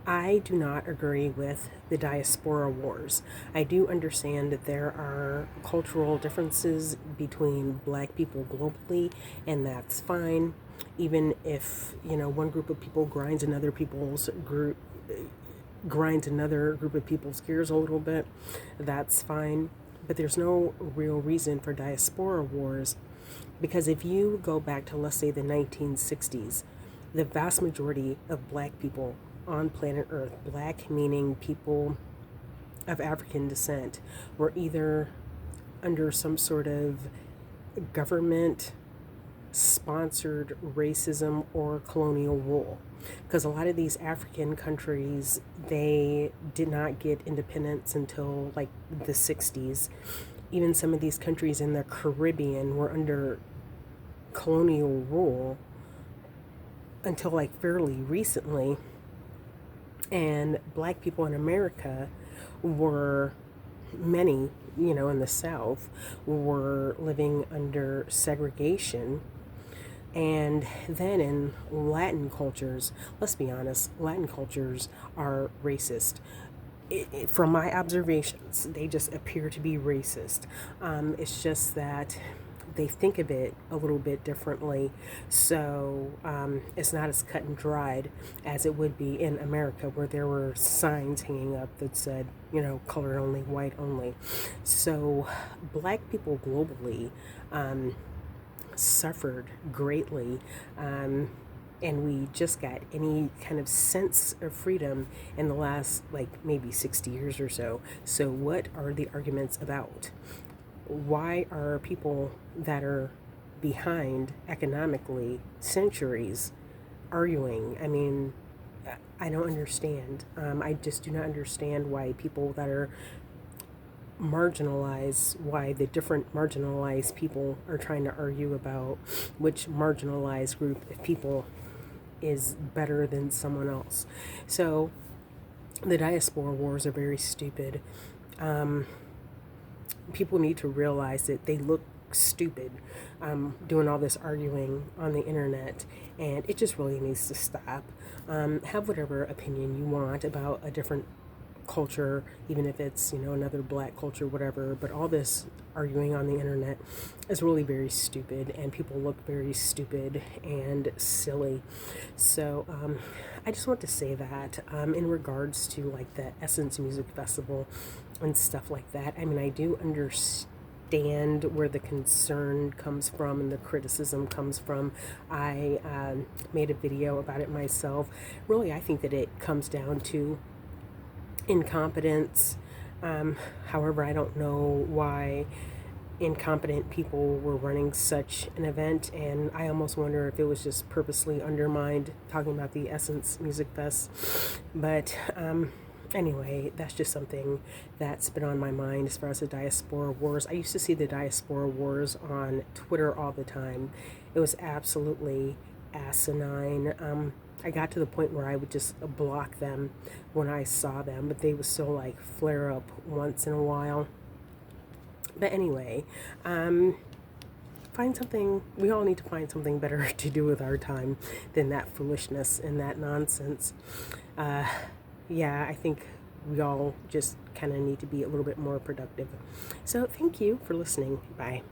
I do not agree with the diaspora wars. I do understand that there are cultural differences between black people globally, and that's fine. Even if, one group of people grinds another group of people's gears a little bit, that's fine. But there's no real reason for diaspora wars because if you go back to, let's say, the 1960s, the vast majority of black people on planet Earth, black meaning people of African descent, were either under some sort of government sponsored racism or colonial rule. Because a lot of these African countries, they did not get independence until like the 60s. Even some of these countries in the Caribbean were under colonial rule until like fairly recently. And black people in America were, many, in the South, were living under segregation. And then in Latin cultures, let's be honest, Latin cultures are racist. From my observations, they just appear to be racist. It's just that they think of it a little bit differently. So it's not as cut and dried as it would be in America, where there were signs hanging up that said, color only, white only. So black people globally suffered greatly. And we just got any kind of sense of freedom in the last, like, maybe 60 years or so. So, what are the arguments about? Why are people that are behind economically centuries arguing? I mean, I don't understand. I just do not understand why people that are marginalized, why the different marginalized people are trying to argue about which marginalized group of people is better than someone else. So the diaspora wars are very stupid. People need to realize that they look stupid doing all this arguing on the internet, and it just really needs to stop. Have whatever opinion you want about a different culture, even if it's, another black culture, whatever, but all this arguing on the internet is really very stupid, and people look very stupid and silly. So I just want to say that in regards to like the Essence Music Festival and stuff like that, I mean, I do understand where the concern comes from and the criticism comes from. I made a video about it myself. Really, I think that it comes down to incompetence. However, I don't know why incompetent people were running such an event, and I almost wonder if it was just purposely undermined, talking about the Essence Music Fest. But anyway, that's just something that's been on my mind as far as the diaspora wars. I used to see the diaspora wars on Twitter all the time. It was absolutely asinine. I got to the point where I would just block them when I saw them, but they would still like flare up once in a while. But anyway, find something, we all need to find something better to do with our time than that foolishness and that nonsense. Yeah, I think we all just kind of need to be a little bit more productive. So thank you for listening. Bye.